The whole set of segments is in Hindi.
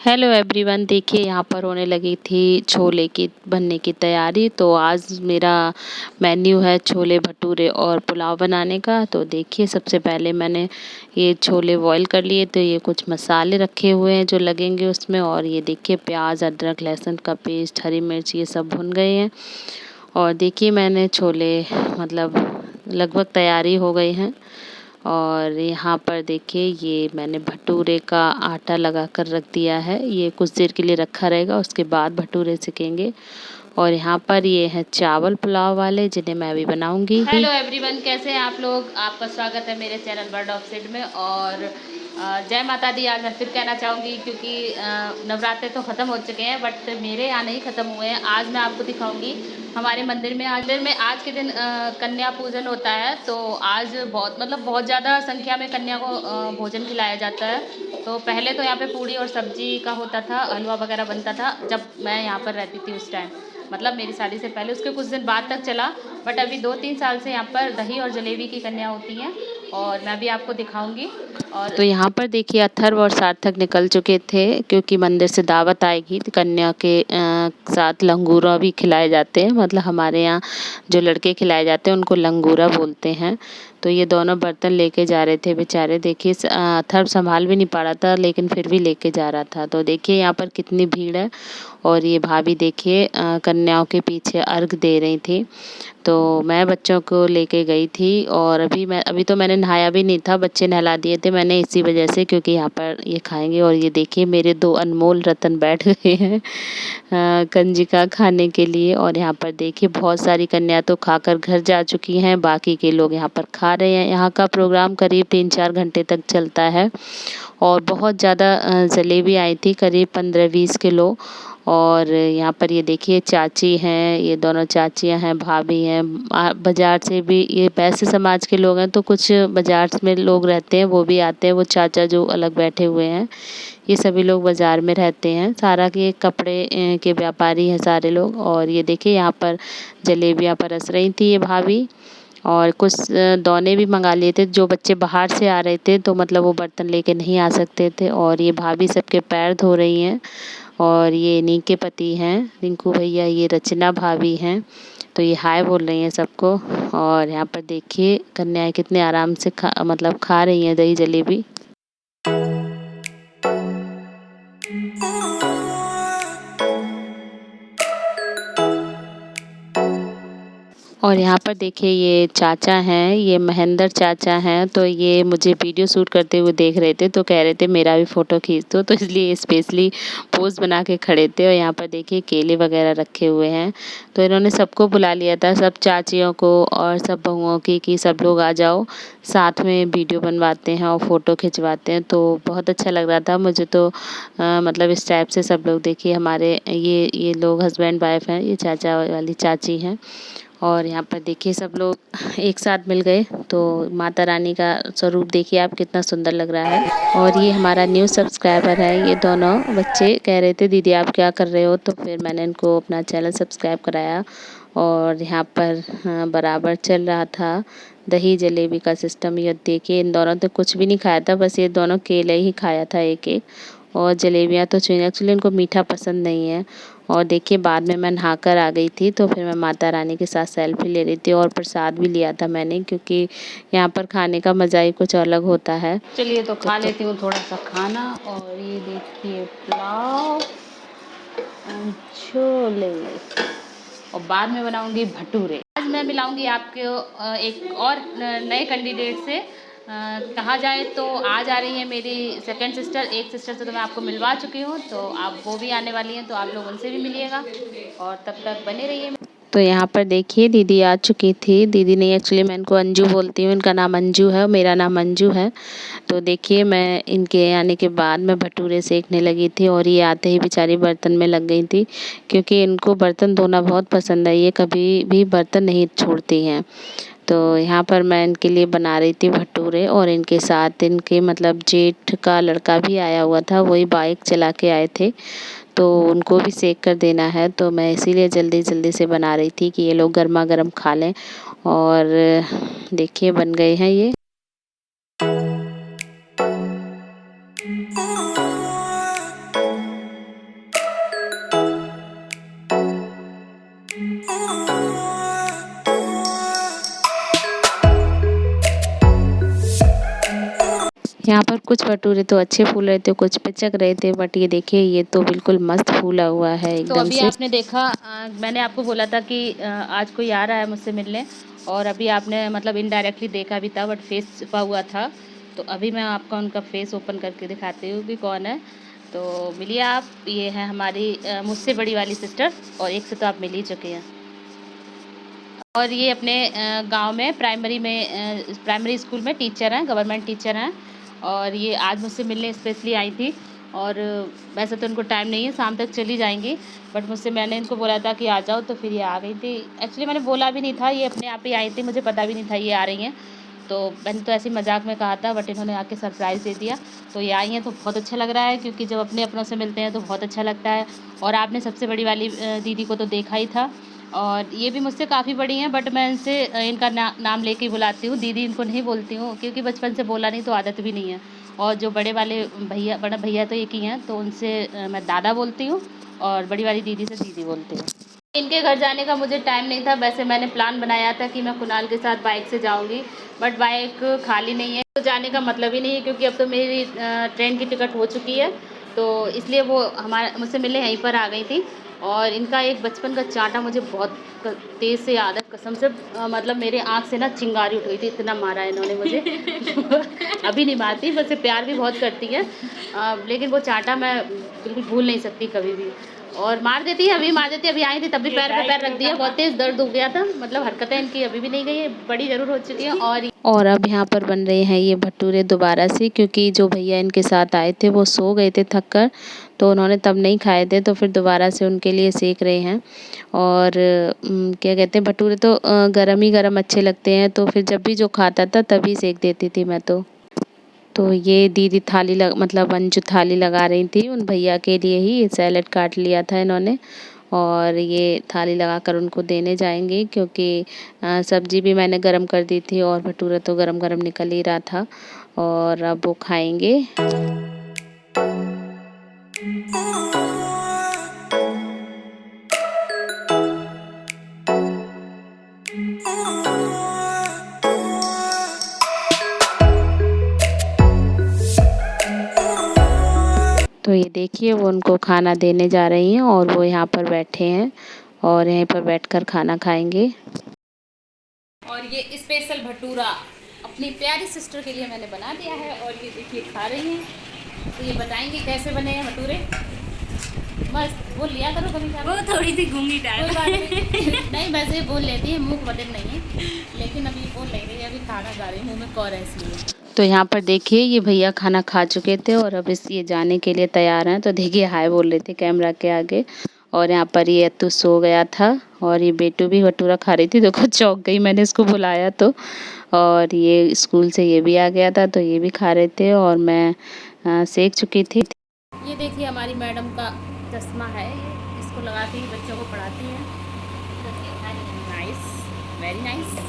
हेलो एवरीवन, देखिए यहाँ पर होने लगी थी छोले की बनने की तैयारी। तो आज मेरा मेन्यू है छोले भटूरे और पुलाव बनाने का। तो देखिए सबसे पहले मैंने ये छोले बॉईल कर लिए। तो ये कुछ मसाले रखे हुए हैं जो लगेंगे उसमें। और ये देखिए प्याज, अदरक, लहसुन का पेस्ट, हरी मिर्च, ये सब भुन गए हैं। और देखिए मैंने छोले मतलब लगभग तैयारी हो गई हैं। और यहाँ पर देखिए ये मैंने भटूरे का आटा लगा कर रख दिया है। ये कुछ देर के लिए रखा रहेगा, उसके बाद भटूरे सेकेंगे। और यहाँ पर ये है चावल पुलाव वाले, जिन्हें मैं अभी बनाऊंगी। हेलो एवरीवन, कैसे हैं आप लोग। आपका स्वागत है मेरे चैनल वर्ड ऑफ सिड में। और जय माता दी। आज मैं फिर कहना चाहूँगी क्योंकि नवरात्रे तो ख़त्म हो चुके हैं, बट मेरे यहाँ नहीं ख़त्म हुए हैं। आज मैं आपको दिखाऊंगी हमारे मंदिर में। आज के दिन कन्या पूजन होता है। तो आज बहुत ज़्यादा संख्या में कन्या को भोजन खिलाया जाता है। तो पहले तो यहाँ पे पूड़ी और सब्जी का होता था, हलवा वगैरह बनता था जब मैं यहाँ पर रहती थी उस टाइम, मतलब मेरी शादी से पहले। उसके कुछ दिन बाद तक चला, बट अभी 2-3 साल से यहाँ पर दही और जलेबी की कन्या होती हैं। और मैं भी आपको दिखाऊंगी। और तो यहाँ पर देखिए अथर्व और सार्थक निकल चुके थे क्योंकि मंदिर से दावत आएगी। तो कन्या के साथ लंगूरा भी खिलाए जाते हैं। मतलब हमारे यहाँ जो लड़के खिलाए जाते हैं उनको लंगूरा बोलते हैं। तो ये दोनों बर्तन लेके जा रहे थे बेचारे। देखिए अथर्व संभाल भी नहीं पा रहा था, लेकिन फिर भी लेके जा रहा था। तो देखिए यहाँ पर कितनी भीड़ है। और ये भाभी देखिए कन्याओं के पीछे अर्घ दे रही थी। तो मैं बच्चों को लेके गई थी। और अभी तो मैंने नहाया भी नहीं था, बच्चे नहला दिए थे मैंने इसी वजह से, क्योंकि यहाँ पर ये खाएंगे। और ये देखिए मेरे 2 अनमोल रतन बैठ गए हैं कंजिका खाने के लिए। और यहाँ पर देखिए बहुत सारी कन्या तो खाकर घर जा चुकी हैं, बाकी के लोग यहाँ पर खा रहे हैं। यहाँ का प्रोग्राम करीब 3-4 घंटे तक चलता है। और बहुत ज़्यादा जलेबी आई थी, करीब 15-20 किलो। और यहाँ पर ये देखिए चाची हैं, ये दोनों चाचियाँ हैं, भाभी हैं। बाज़ार से भी ये वैसे समाज के लोग हैं, तो कुछ बाज़ार में लोग रहते हैं वो भी आते हैं। वो चाचा जो अलग बैठे हुए हैं, ये सभी लोग बाज़ार में रहते हैं। सारा के कपड़े के व्यापारी हैं सारे लोग। और ये देखिए यहाँ पर जलेबियाँ परस रही थी ये भाभी। और कुछ दोने भी मंगा लिए थे। जो बच्चे बाहर से आ रहे थे तो मतलब वो बर्तन लेके नहीं आ सकते थे। और ये भाभी सबके पैर धो रही हैं। और ये इन्हीं के पति हैं रिंकू भैया, ये रचना भाभी हैं। तो ये हाय बोल रही हैं सबको। और यहाँ पर देखिए कन्याएं कितने आराम से खा रही हैं दही जलेबी। और यहाँ पर देखिए ये चाचा हैं, ये महेंद्र चाचा हैं। तो ये मुझे वीडियो शूट करते हुए देख रहे थे, तो कह रहे थे मेरा भी फ़ोटो खींच दो। तो इसलिए स्पेशली पोज़ बना के खड़े थे। और यहाँ पर देखिए केले वगैरह रखे हुए हैं। तो इन्होंने सबको बुला लिया था, सब चाचियों को और सब बहुओं की, कि सब लोग आ जाओ, साथ में वीडियो बनवाते हैं और फ़ोटो खिंचवाते हैं। तो बहुत अच्छा लग रहा था मुझे तो। मतलब इस टाइप से सब लोग देखिए हमारे ये लोग हस्बैंड वाइफ हैं, ये चाचा वाली चाची हैं। और यहाँ पर देखिए सब लोग एक साथ मिल गए। तो माता रानी का स्वरूप देखिए आप, कितना सुंदर लग रहा है। और ये हमारा न्यू सब्सक्राइबर है। ये दोनों बच्चे कह रहे थे दीदी आप क्या कर रहे हो, तो फिर मैंने इनको अपना चैनल सब्सक्राइब कराया। और यहाँ पर बराबर चल रहा था दही जलेबी का सिस्टम। ये देखिए इन दोनों तो कुछ भी नहीं खाया था, बस ये दोनों केले ही खाया था एक एक। और जलेबियाँ तो चुनी, एक्चुअली इनको मीठा पसंद नहीं है। और देखिए बाद में मैं नहाकर आ गई थी, तो फिर मैं माता रानी के साथ सेल्फी ले रही थी। और प्रसाद भी लिया था मैंने, क्योंकि यहाँ पर खाने का मज़ा ही कुछ अलग होता है। चलिए तो खा लेती हूँ थोड़ा सा खाना। और ये देखिए पुलाव और छोले, और बाद में बनाऊंगी भटूरे। आज मैं मिलाऊंगी आपको एक और नए कैंडिडेट से। कहा जाए तो आज आ रही है मेरी सेकंड सिस्टर। एक सिस्टर से तो मैं आपको मिलवा चुकी हूँ, तो आप वो भी आने वाली हैं, तो आप लोग उनसे भी मिलिएगा। और तब तक बने रहिए। तो यहाँ पर देखिए दीदी आ चुकी थी। दीदी नहीं, एक्चुअली मैं इनको अंजू बोलती हूँ, इनका नाम अंजू है, मेरा नाम अंजू है। तो देखिए मैं इनके आने के बाद मैं भटूरे सेकने लगी थी। और ये आते ही बेचारी बर्तन में लग गई थी, क्योंकि इनको बर्तन धोना बहुत पसंद है। ये कभी भी बर्तन नहीं छोड़ती हैं। तो यहाँ पर मैं इनके लिए बना रही थी भटूरे। और इनके साथ इनके मतलब जेठ का लड़का भी आया हुआ था, वही बाइक चला के आए थे, तो उनको भी सेक कर देना है। तो मैं इसीलिए जल्दी जल्दी से बना रही थी कि ये लोग गर्मा गर्म खा लें। और देखिए बन गए हैं ये। यहाँ पर कुछ भटूरे तो अच्छे फूल रहे थे, कुछ पिचक रहे थे, बट ये देखिए ये तो बिल्कुल मस्त फूला हुआ है एकदम से। तो अभी आपने देखा मैंने आपको बोला था कि आज कोई आ रहा है मुझसे मिलने, और अभी आपने मतलब इनडायरेक्टली देखा भी था, बट फेस छुपा हुआ था। तो अभी मैं आपको उनका फेस ओपन करके दिखाती हूँ कि कौन है। तो मिलिए आप, ये है हमारी मुझसे बड़ी वाली सिस्टर, और एक से तो आप मिल ही चुके हैं। और ये अपने गांव में प्राइमरी स्कूल में टीचर हैं, गवर्नमेंट टीचर हैं। और ये आज मुझसे मिलने स्पेशली आई थी। और वैसे तो इनको टाइम नहीं है, शाम तक चली जाएंगी, बट मैंने इनको बोला था कि आ जाओ, तो फिर ये आ गई थी। एक्चुअली मैंने बोला भी नहीं था, ये अपने आप ही आई थी, मुझे पता भी नहीं था ये आ रही हैं। तो मैंने तो ऐसे ही मजाक में कहा था, बट इन्होंने आके सरप्राइज़ दे दिया। तो ये आई हैं तो बहुत अच्छा लग रहा है, क्योंकि जब अपने अपनों से मिलते हैं तो बहुत अच्छा लगता है। और आपने सबसे बड़ी वाली दीदी को तो देखा ही था, और ये भी मुझसे काफ़ी बड़ी हैं, बट मैं इनसे इनका नाम लेके ही बुलाती हूँ, दीदी इनको नहीं बोलती हूँ, क्योंकि बचपन से बोला नहीं तो आदत भी नहीं है। और जो बड़े वाले भैया, बड़ा भैया तो एक ही हैं, तो उनसे मैं दादा बोलती हूँ, और बड़ी वाली दीदी से दीदी बोलती हूँ। इनके घर जाने का मुझे टाइम नहीं था। वैसे मैंने प्लान बनाया था कि मैं कुणाल के साथ बाइक से जाऊँगी, बट बाइक खाली नहीं है, तो जाने का मतलब ही नहीं है, क्योंकि अब तो मेरी ट्रेन की टिकट हो चुकी है। तो इसलिए वो मुझसे मिलने यहीं पर आ गई थी। और इनका एक बचपन का चांटा मुझे बहुत तेज़ से याद है, कसम से। मतलब मेरे आँख से ना चिंगारी उठ गई थी, इतना मारा है इन्होंने मुझे। अभी नहीं मारती, वैसे प्यार भी बहुत करती है, लेकिन वो चांटा मैं बिल्कुल भूल नहीं सकती कभी भी। और मार देती है, अभी मार देती है। अभी आई थी तब भी पैर पे पैर रख दिया, बहुत तेज़ दर्द हो गया था। मतलब हरकतें इनकी अभी भी नहीं गई है, बड़ी ज़रूर हो चुकी है। और अब यहाँ पर बन रहे हैं ये भटूरे दोबारा से, क्योंकि जो भैया इनके साथ आए थे वो सो गए थे थक कर, तो उन्होंने तब नहीं खाए थे, तो फिर दोबारा से उनके लिए सेक रहे हैं। और क्या कहते हैं, भटूरे तो गरम ही गरम अच्छे लगते हैं, तो फिर जब भी जो खाता था तभी सेक देती थी मैं तो ये दीदी मतलब अंजू थाली लगा रही थी उन भैया के लिए ही। ये सैलेड काट लिया था इन्होंने, और ये थाली लगाकर उनको देने जाएंगे, क्योंकि सब्जी भी मैंने गरम कर दी थी, और भटूरा तो गरम गरम निकल ही रहा था, और अब वो खाएंगे। तो ये देखिए वो उनको खाना देने जा रही हैं, और वो यहाँ पर बैठे हैं, और यहीं पर बैठकर खाना खाएंगे। और ये स्पेशल भटूरा अपनी प्यारी सिस्टर के लिए मैंने बना दिया है, और ये देखिए खा रही हैं। तो ये बताएंगे कैसे बने हैं भटूरे। मस्त बोल लिया करो कभी, वो थोड़ी सी गूंगी टाइप नहीं, वैसे बोल लेती है, मुँह बदल नहीं है, लेकिन अभी बोल नहीं रही, अभी खाना खा रही हूँ, मुँह में कौर है इसलिए। तो यहाँ पर देखिए ये भैया खाना खा चुके थे, और अब ये जाने के लिए तैयार हैं। तो देखिए हाय बोल रहे थे कैमरा के आगे। और यहाँ पर ये अत्तू सो गया था, और ये बेटू भी भटूरा खा रही थी, देखो चौंक गई मैंने इसको बुलाया तो। और ये स्कूल से ये भी आ गया था, तो ये भी खा रहे थे, और मैं सेक चुकी थी। ये देखिए हमारी मैडम का चश्मा है, इसको लगाती ही बच्चों को पढ़ाती हैं। Nice, very nice.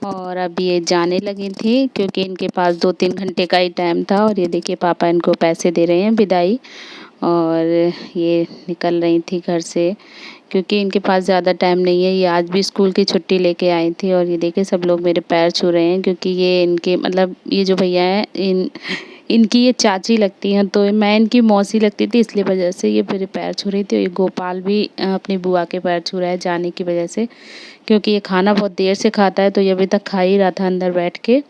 और अब ये जाने लगी थी, क्योंकि इनके पास 2-3 घंटे का ही टाइम था। और ये देखिए पापा इनको पैसे दे रहे हैं विदाई, और ये निकल रही थी घर से, क्योंकि इनके पास ज़्यादा टाइम नहीं है। ये आज भी स्कूल की छुट्टी लेके आई थी। और ये देखिए सब लोग मेरे पैर छू रहे हैं, क्योंकि ये इनके मतलब ये जो भैया हैं इनकी ये चाची लगती हैं, तो मैं इनकी मौसी लगती थी, इसलिए वजह से ये मेरे पैर छू रही थी। और ये गोपाल भी अपनी बुआ के पैर छू रहा है जाने की वजह से, क्योंकि ये खाना बहुत देर से खाता है, तो ये अभी तक खा ही रहा था अंदर बैठ के।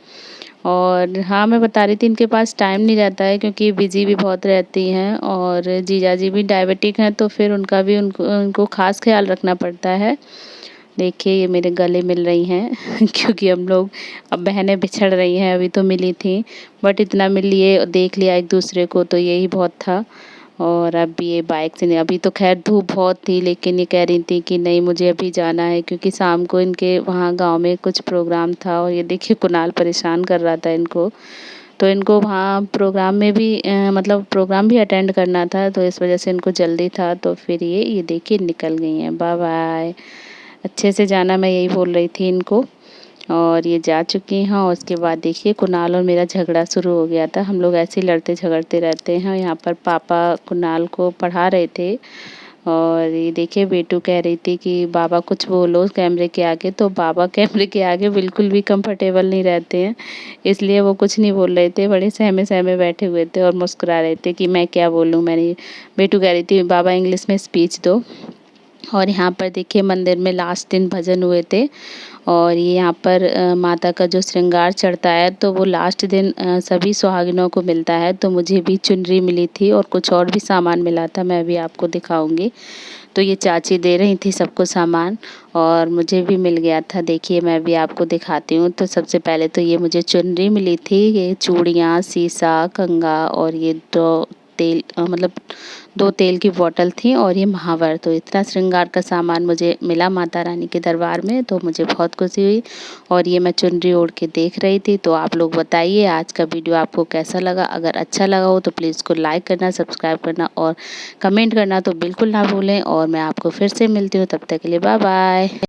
और हाँ, मैं बता रही थी इनके पास टाइम नहीं रहता है, क्योंकि बिजी भी बहुत रहती हैं, और जीजाजी भी डायबिटिक हैं, तो फिर उनका भी उनको ख़ास ख्याल रखना पड़ता है। देखिए ये मेरे गले मिल रही हैं क्योंकि हम लोग अब बहनें बिछड़ रही हैं, अभी तो मिली थी, बट इतना मिल लिए देख लिया एक दूसरे को, तो यही बहुत था। और अब ये बाइक से नहीं, अभी तो खैर धूप बहुत थी, लेकिन ये कह रही थी कि नहीं मुझे अभी जाना है, क्योंकि शाम को इनके वहाँ गांव में कुछ प्रोग्राम था। और ये देखिए कुणाल परेशान कर रहा था इनको, तो इनको वहाँ प्रोग्राम में भी मतलब प्रोग्राम भी अटेंड करना था, तो इस वजह से इनको जल्दी था। तो फिर ये देखिए निकल गई हैं। बाय बाय, अच्छे से जाना, मैं यही बोल रही थी इनको। और ये जा चुकी हैं। और उसके बाद देखिए कुणाल और मेरा झगड़ा शुरू हो गया था। हम लोग ऐसे ही लड़ते झगड़ते रहते हैं। यहाँ पर पापा कुणाल को पढ़ा रहे थे, और ये देखिए बेटू कह रही थी कि बाबा कुछ बोलो कैमरे के आगे, तो बाबा कैमरे के आगे बिल्कुल भी कंफर्टेबल नहीं रहते हैं, इसलिए वो कुछ नहीं बोल रहे थे, बड़े सहमे-सहमे बैठे हुए थे और मुस्कुरा रहे थे कि मैं क्या बोलूँ। बेटू कह रही थी बाबा इंग्लिश में स्पीच दो। और यहाँ पर देखिए मंदिर में लास्ट दिन भजन हुए थे और ये यहाँ पर माता का जो श्रृंगार चढ़ता है तो वो लास्ट दिन सभी सुहागिनों को मिलता है। तो मुझे भी चुनरी मिली थी और कुछ और भी सामान मिला था, मैं भी आपको दिखाऊंगी। तो ये चाची दे रही थी सबको सामान और मुझे भी मिल गया था। देखिए मैं भी आपको दिखाती हूँ। तो सबसे पहले तो ये मुझे चुनरी मिली थी, ये चूड़ियाँ, सीसा, कंघा और ये मतलब 2 तेल की बॉटल थी और ये महावर। तो इतना श्रृंगार का सामान मुझे मिला माता रानी के दरबार में, तो मुझे बहुत खुशी हुई और ये मैं चुनरी ओढ़ के देख रही थी। तो आप लोग बताइए आज का वीडियो आपको कैसा लगा? अगर अच्छा लगा हो तो प्लीज़ इसको लाइक करना, सब्सक्राइब करना और कमेंट करना तो बिल्कुल ना भूलें और मैं आपको फिर से मिलती हूँ। तब तक के लिए बाय बाय।